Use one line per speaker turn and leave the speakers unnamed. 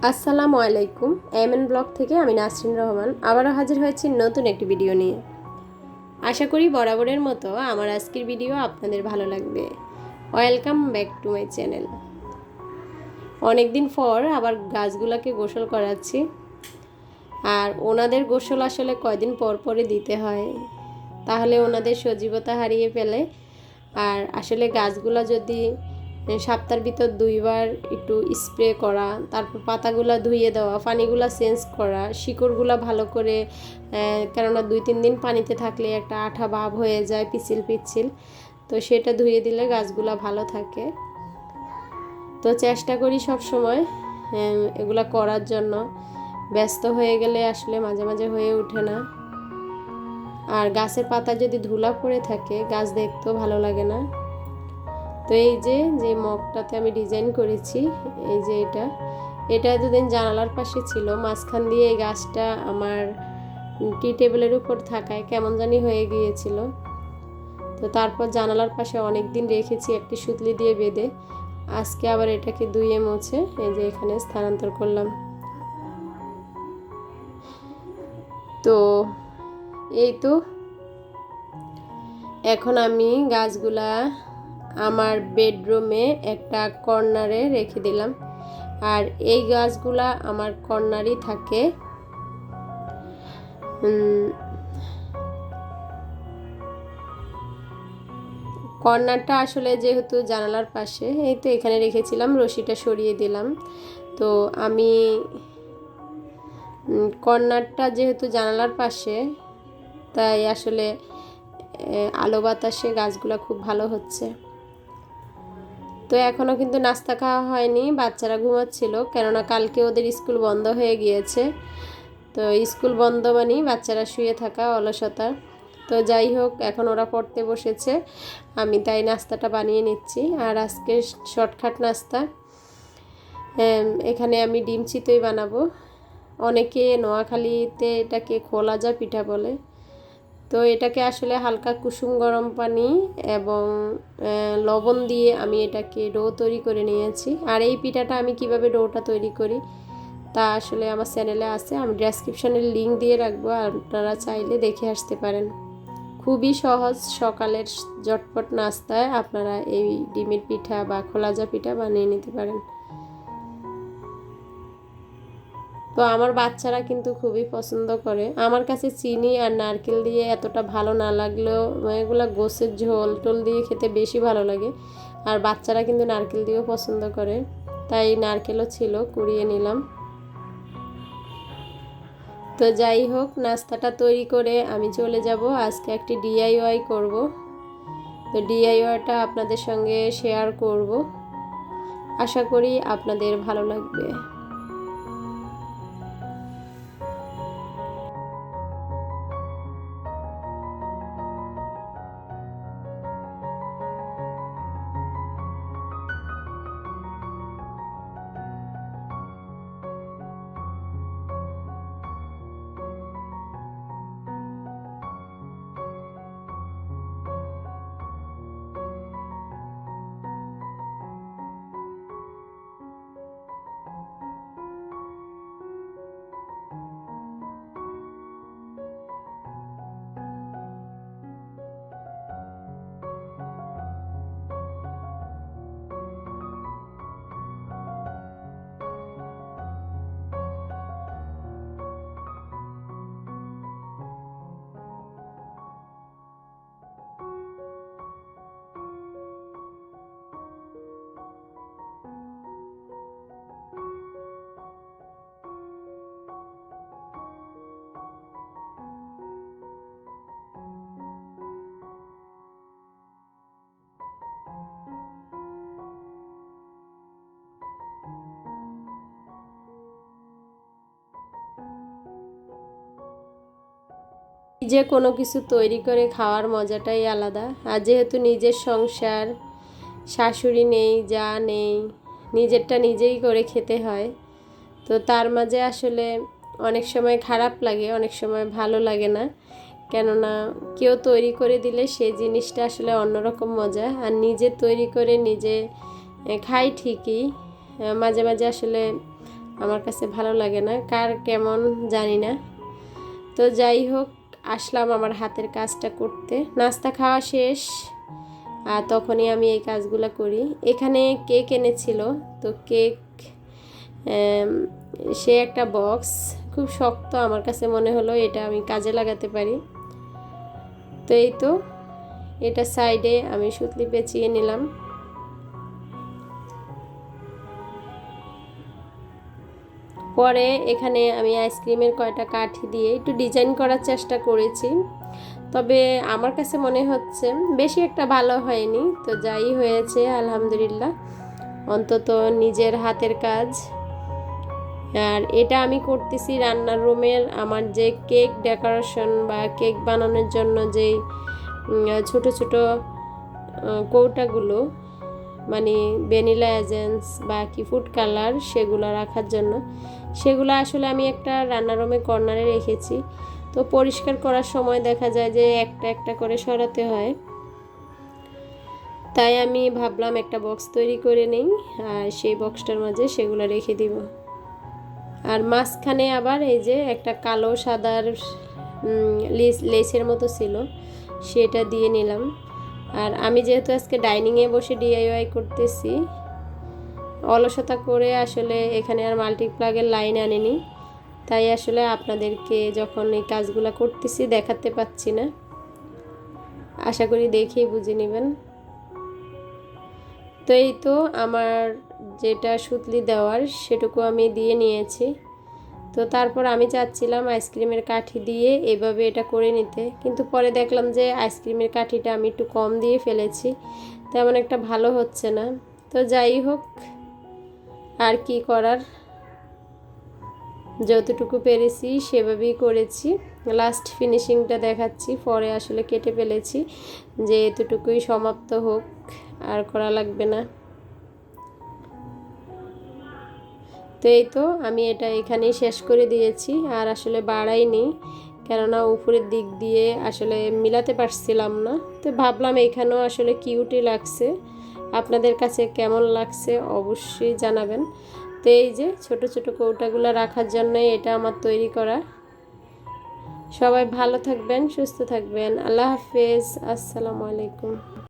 আসসালামু আলাইকুম। MN blog থেকে আমি নাসরিন রহমান আবারও হাজির হয়েছি নতুন একটি ভিডিও নিয়ে। আশা করি বরাবরের মতো আমার আজকের ভিডিও আপনাদের ভালো লাগবে। Welcome back to my channel. অনেকদিন পর আবার গাছগুলোকে গোসল করাচ্ছি, আর ওনাদের গোসল আসলে কয়দিন পর পরে দিতে হয়, তাহলে ওনাদের সজীবতা হারিয়ে ফেলে। আর আসলে গাছগুলো যদি সপ্তাহের ভিতর 2বার একটু স্প্রে করা, তারপর পাতাগুলো ধুইয়ে দেওয়া, পানিগুলো চেঞ্জ করা, শিকড়গুলো ভালো করে, কেননা 2-3 দিন পানিতে থাকলে একটা আঠা ভাব হয়ে যায়, পিচ্ছিল পিচ্ছিল, তো সেটা ধুয়ে দিলে গাছগুলো ভালো থাকে। তো চেষ্টা করি সব সময় এগুলা করার জন্য। ব্যস্ত হয়ে গেলে আসলে মাঝে মাঝে হয়ে ওঠে না। আর গাছের পাতা যদি ধুলা পড়ে থাকে গাছ দেখতেও ভালো লাগে না। তো এই যে মগটাতে আমি ডিজাইন করেছি, এই যে এটা এতদিন জানালার পাশে ছিল, মাঝখান দিয়ে এই গাছটা আমার টি টেবিলের উপর থাকায় কেমন জানি হয়ে গিয়েছিল। তো তারপর জানালার পাশে অনেক দিন রেখেছি একটি সুতলি দিয়ে বেঁধে। আজকে আবার এটাকে ধুয়ে মুছে এই যে এখানে স্থানান্তর করলাম। তো এই তো এখন আমি গাছগুলা আমার বেডরুমে একটা কর্নারে রেখে দিলাম। আর এই গাছগুলা আমার কর্নারই থাকে। কর্নারটা আসলে যেহেতু জানালার পাশে, এই তো এখানে রেখেছিলাম, রশিটা সরিয়ে দিলাম। তো আমি কর্নারটা যেহেতু জানালার পাশে, তাই আসলে আলো বাতাসে গাছগুলো খুব ভালো হচ্ছে। তো এখনও কিন্তু নাস্তা খাওয়া হয়নি, বাচ্চারা ঘুমাচ্ছিল, কেননা কালকে ওদের স্কুল বন্ধ হয়ে গিয়েছে। তো স্কুল বন্ধ মানে বাচ্চারা শুয়ে থাকা, অলসতা। তো যাই হোক, এখন ওরা পড়তে বসেছে, আমি তাই নাস্তাটা বানিয়ে নিচ্ছি। আর আজকে শর্টকাট নাস্তা, এখানে আমি ডিম চিতই বানাবো। অনেকে নোয়াখালীতে এটাকে খোলা যা পিঠা বলে। তো এটাকে আসলে হালকা কুসুম গরম পানি এবং লবণ দিয়ে আমি এটাকে ডো তৈরি করে নিয়েছি। আর এই পিঠাটা আমি কিভাবে ডোটা তৈরি করি তা আসলে আমার চ্যানেলে আছে, আমি ডেসক্রিপশনের লিঙ্ক দিয়ে রাখবো, আর আপনারা চাইলে দেখে আসতে পারেন। খুবই সহজ সকালের ঝটপট নাস্তায় আপনারা এই ডিমের পিঠা বা খোলাজা পিঠা বানিয়ে নিতে পারেন। তো আমার বাচ্চারা কিন্তু খুবই পছন্দ করে। আমার কাছে চিনি আর নারকেল দিয়ে এতটা ভালো না লাগলেও এগুলো গোছের ঝোল টোল দিয়ে খেতে বেশি ভালো লাগে। আর বাচ্চারা কিন্তু নারকেল দিয়েও পছন্দ করে, তাই নারকেলও ছিল, কুড়িয়ে নিলাম। তো যাই হোক, নাস্তাটা তৈরি করে আমি চলে যাব, আজকে একটি ডিআইওয়াই করব। তো ডিআইওয়াইটা আপনাদের সঙ্গে শেয়ার করব, আশা করি আপনাদের ভালো লাগবে। নিজে কোনো কিছু তৈরি করে খাওয়ার মজাটাই আলাদা। আর যেহেতু নিজের সংসার, শাশুড়ি নেই, যা নেই, নিজেরটা নিজেই করে খেতে হয়। তো তার মাঝে আসলে অনেক সময় খারাপ লাগে, অনেক সময় ভালো লাগে না, কেননা কেউ তৈরি করে দিলে সেই জিনিসটা আসলে অন্যরকম মজা। আর নিজে তৈরি করে নিজে খাই ঠিকই, মাঝে মাঝে আসলে আমার কাছে ভালো লাগে না, কার কেমন জানি না। তো যাই হোক, আসলাম আমার হাতের কাজটা করতে। নাস্তা খাওয়া শেষ আর তখনই আমি এই কাজগুলো করি। এখানে কেক এনেছিল, তো কেক সে একটা বক্স খুব শক্ত, আমার কাছে মনে হলো এটা আমি কাজে লাগাতে পারি। তো এই তো এটা সাইডে আমি সুতলি পেঁচিয়ে নিলাম। পরে এখানে আমি আইসক্রিমের কয়টা কাঠি দিয়ে একটু ডিজাইন করার চেষ্টা করেছি, তবে আমার কাছে মনে হচ্ছে বেশি একটা ভালো হয়নি। তো যাই হয়েছে আলহামদুলিল্লাহ, অন্তত নিজের হাতের কাজ। আর এটা আমি করতেছি রান্নার রুমের আমার যে কেক ডেকোরেশন বা কেক বানানোর জন্য যেই ছোট ছোট কৌটাগুলো, মানে ভ্যানিলা এসেন্স বা কি ফুড কালার, সেগুলো রাখার জন্য। সেগুলো আসলে আমি একটা রান্নার রুমে কর্নারে রেখেছি। তো পরিষ্কার করার সময় দেখা যায় যে একটা একটা করে সরাতে হয়, তাই আমি ভাবলাম একটা বক্স তৈরি করে নেই আর সেই বক্সটার মাঝে সেগুলো রেখে দিব। আর মাঝখানে আবার এই যে একটা কালো সাদার লেসের মতো ছিল, সেটা দিয়ে নিলাম। আর আমি যেহেতু আজকে ডাইনিংয়ে বসে ডিআইওয়াই করতেছি, অলসতা করে আসলে এখানে আর মাল্টিপ্লাগের লাইন আনিনি, তাই আসলে আপনাদেরকে যখন এই কাজগুলো করতেছি দেখাতে পাচ্ছি না। আশা করি দেখেই বুঝে নেবেন। তো এই তো আমার যেটা সুতলি দেওয়ার সেটুকু আমি দিয়ে নিয়েছি। তো তারপর আমি চাচ্ছিলাম আইসক্রিমের কাঠি দিয়ে এভাবে এটা করে নিতে, কিন্তু পরে দেখলাম যে আইসক্রিমের কাঠিটা আমি একটু কম দিয়ে ফেলেছি, তেমন একটা ভালো হচ্ছে না। তো যাই হোক, আর কি করার, যতটুকু পেরেছি সেভাবেই করেছি। লাস্ট ফিনিশিংটা দেখাচ্ছি, পরে আসলে কেটে ফেলেছি যে এতটুকুই সমাপ্ত হোক, আর করা লাগবে না। তো এই তো আমি এটা এখানেই শেষ করে দিয়েছি, আর আসলে বাড়াইনি, কেননা উপরের দিক দিয়ে আসলে মিলাতে পারছিলাম না। তো ভাবলাম এখানেও আসলে কিউটই লাগছে। আপনাদের কাছে কেমন লাগছে অবশ্যই জানাবেন। তো এই যে ছোট ছোট কৌটাগুলো রাখার জন্য এটা আমার তৈরি করা। সবাই ভালো থাকবেন, সুস্থ থাকবেন। আল্লাহ হাফেজ, আসসালামু আলাইকুম।